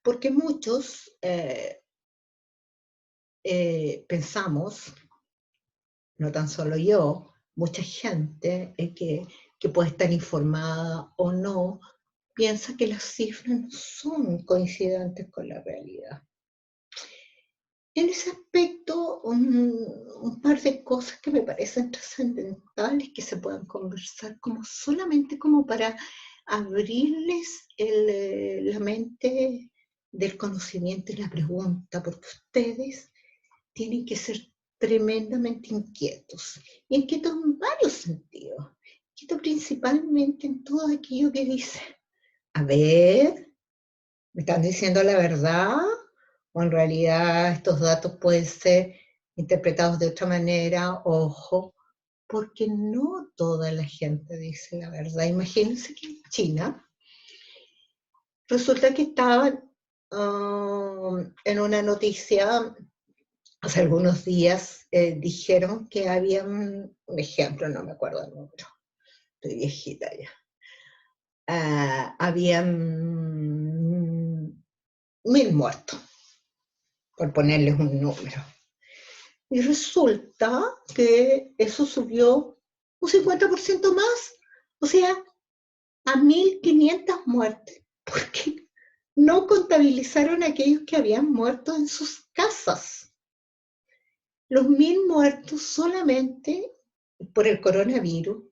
porque muchos pensamos, no tan solo yo, mucha gente que puede estar informada o no, piensa que las cifras no son coincidentes con la realidad. En ese aspecto, un par de cosas que me parecen trascendentales que se puedan conversar como solamente como para abrirles la mente del conocimiento y la pregunta, porque ustedes tienen que ser tremendamente inquietos. Y inquietos en varios sentidos. Inquietos principalmente en todo aquello que dice, a ver, ¿me están diciendo la verdad? ¿O en realidad estos datos pueden ser interpretados de otra manera? Ojo, porque no toda la gente dice la verdad. Imagínense que en China resulta que estaban en una noticia hace algunos días, dijeron que habían, un ejemplo, no me acuerdo el número, estoy viejita ya, habían 1000 muertos, por ponerles un número. Y resulta que eso subió un 50% más, o sea, a 1500 muertes, porque no contabilizaron a aquellos que habían muerto en sus casas. Los 1000 muertos solamente por el coronavirus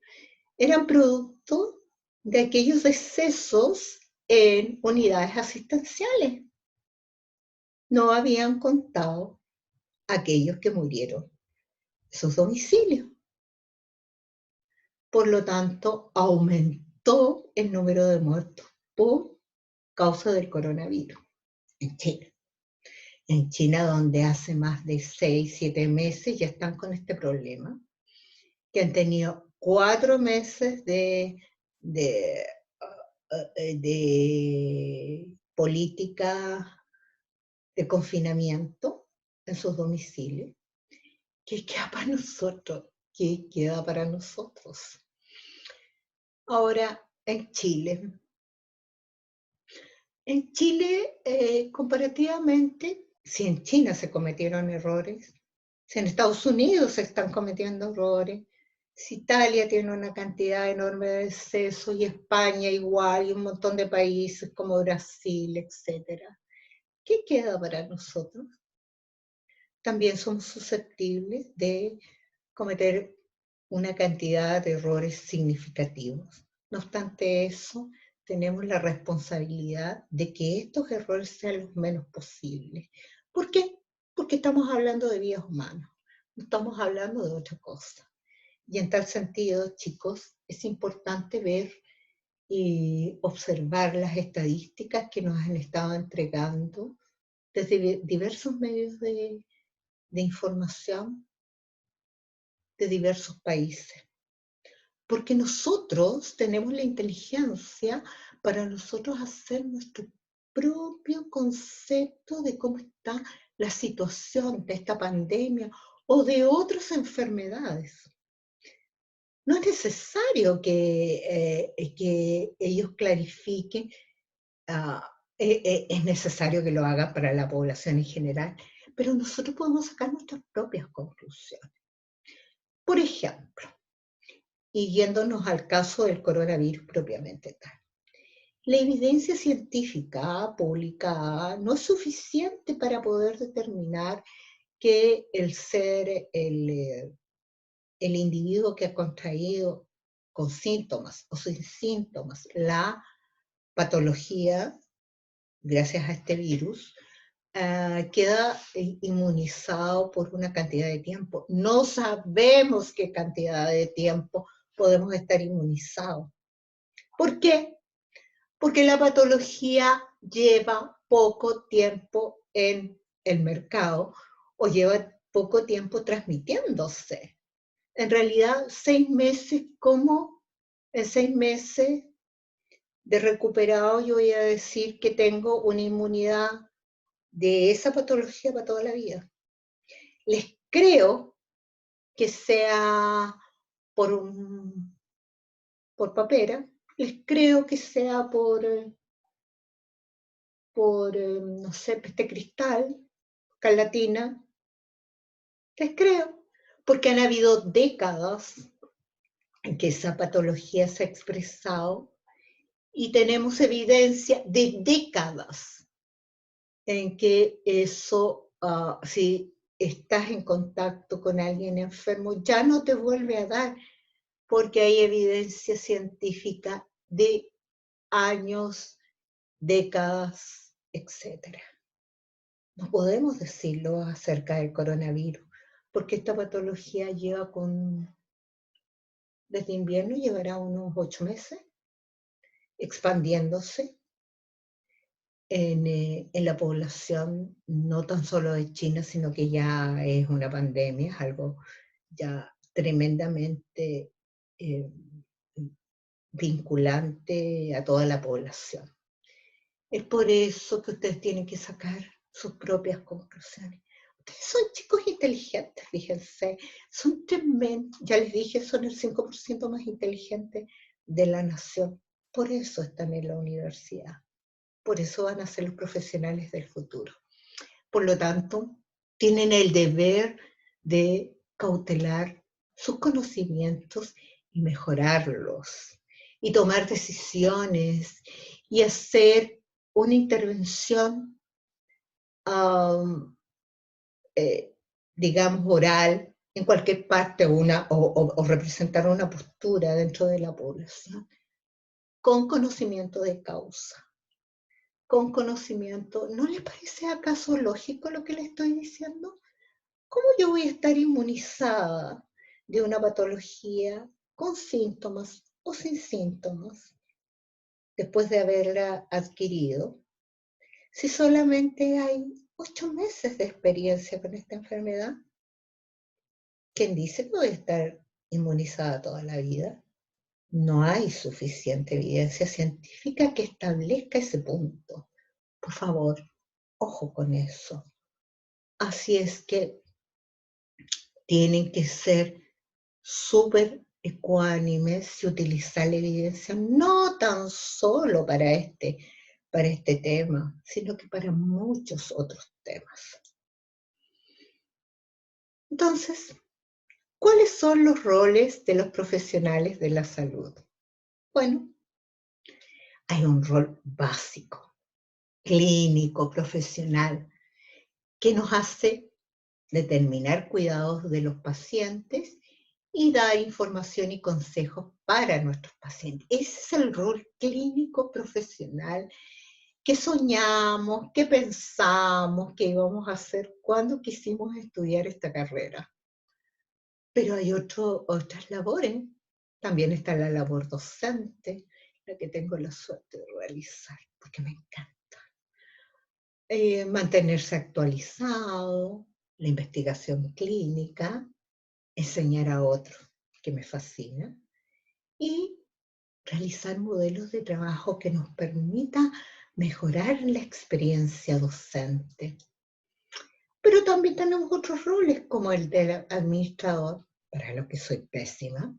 eran producto de aquellos excesos en unidades asistenciales. No habían contado aquellos que murieron en sus domicilios. Por lo tanto, aumentó el número de muertos por causa del coronavirus en China. En China, donde hace más de 6, 7 meses ya están con este problema, que han tenido 4 meses de política de confinamiento en sus domicilios. ¿Qué queda para nosotros? ¿Qué queda para nosotros? Ahora, en Chile, comparativamente, si en China se cometieron errores, si en Estados Unidos se están cometiendo errores, si Italia tiene una cantidad enorme de decesos y España igual y un montón de países como Brasil, etcétera, ¿qué queda para nosotros? También somos susceptibles de cometer una cantidad de errores significativos. No obstante eso, tenemos la responsabilidad de que estos errores sean los menos posibles. ¿Por qué? Porque estamos hablando de vidas humanas, no estamos hablando de otra cosa. Y en tal sentido, chicos, es importante ver y observar las estadísticas que nos han estado entregando desde diversos medios de información de diversos países. Porque nosotros tenemos la inteligencia para nosotros hacer nuestro propio concepto de cómo está la situación de esta pandemia o de otras enfermedades. No es necesario que ellos clarifiquen, es necesario que lo hagan para la población en general, pero nosotros podemos sacar nuestras propias conclusiones. Por ejemplo, y yéndonos al caso del coronavirus propiamente tal. La evidencia científica publicada no es suficiente para poder determinar que el individuo que ha contraído con síntomas o sin síntomas la patología, gracias a este virus, queda inmunizado por una cantidad de tiempo. No sabemos qué cantidad de tiempo podemos estar inmunizados. ¿Por qué? Porque la patología lleva poco tiempo en el mercado o lleva poco tiempo transmitiéndose. En realidad, 6 meses, ¿cómo? En 6 meses de recuperado yo voy a decir que tengo una inmunidad de esa patología para toda la vida. Les creo que sea por, por papera, les creo que sea por no sé, peste cristal, escarlatina, les creo, porque han habido décadas en que esa patología se ha expresado y tenemos evidencia de décadas en que eso, si estás en contacto con alguien enfermo, ya no te vuelve a dar, porque hay evidencia científica de años, décadas, etc. No podemos decirlo acerca del coronavirus, porque esta patología lleva desde invierno llevará unos 8 meses expandiéndose en la población, no tan solo de China, sino que ya es una pandemia, es algo ya tremendamente eh, vinculante a toda la población. Es por eso que ustedes tienen que sacar sus propias conclusiones. Ustedes son chicos inteligentes, fíjense, son tremendos, ya les dije, son el 5% más inteligente de la nación. Por eso están en la universidad, por eso van a ser los profesionales del futuro. Por lo tanto, tienen el deber de cautelar sus conocimientos y mejorarlos, y tomar decisiones, y hacer una intervención, um, eh, digamos, oral, en cualquier parte, o representar una postura dentro de la población, con conocimiento de causa, con conocimiento. ¿No les parece acaso lógico lo que les estoy diciendo? ¿Cómo yo voy a estar inmunizada de una patología con síntomas o sin síntomas después de haberla adquirido si solamente hay 8 meses de experiencia con esta enfermedad? ¿Quién dice que voy a estar inmunizada toda la vida? No hay suficiente evidencia científica que establezca ese punto. Por favor, ojo con eso. Así es que tienen que ser súper ecuánimes y utilizar la evidencia no tan solo para este tema, sino que para muchos otros temas. Entonces, ¿cuáles son los roles de los profesionales de la salud? Bueno, hay un rol básico, clínico, profesional, que nos hace determinar cuidados de los pacientes y dar información y consejos para nuestros pacientes. Ese es el rol clínico profesional que soñamos, que pensamos que íbamos a hacer cuando quisimos estudiar esta carrera. Pero hay otras labores. También está la labor docente, la que tengo la suerte de realizar, porque me encanta. Mantenerse actualizado, la investigación clínica, enseñar a otros, que me fascina, y realizar modelos de trabajo que nos permita mejorar la experiencia docente. Pero también tenemos otros roles, como el del administrador, para lo que soy pésima,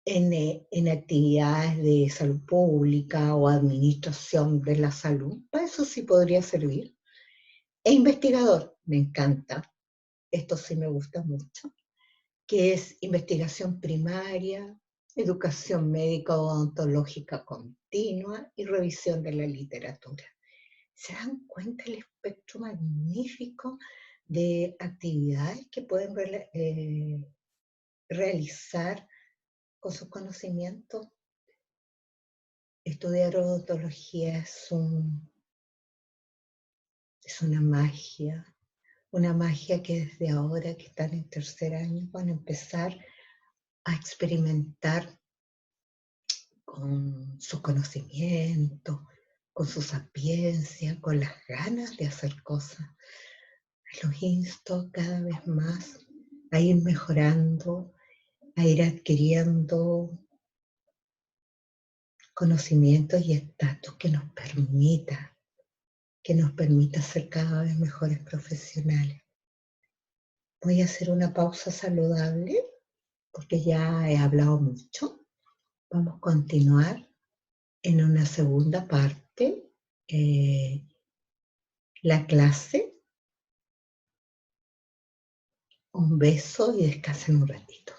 en actividades de salud pública o administración de la salud. Para eso sí podría servir. E investigador, me encanta. Esto sí me gusta mucho, que es investigación primaria, educación médica o odontológica continua y revisión de la literatura. ¿Se dan cuenta el espectro magnífico de actividades que pueden realizar con sus conocimientos? Estudiar odontología es una magia que desde ahora que están en tercer año van a empezar a experimentar con su conocimiento, con su sapiencia, con las ganas de hacer cosas. Los insto cada vez más a ir mejorando, a ir adquiriendo conocimientos y estatus que nos permita ser cada vez mejores profesionales. Voy a hacer una pausa saludable porque ya he hablado mucho. Vamos a continuar en una segunda parte la clase. Un beso y descansen un ratito.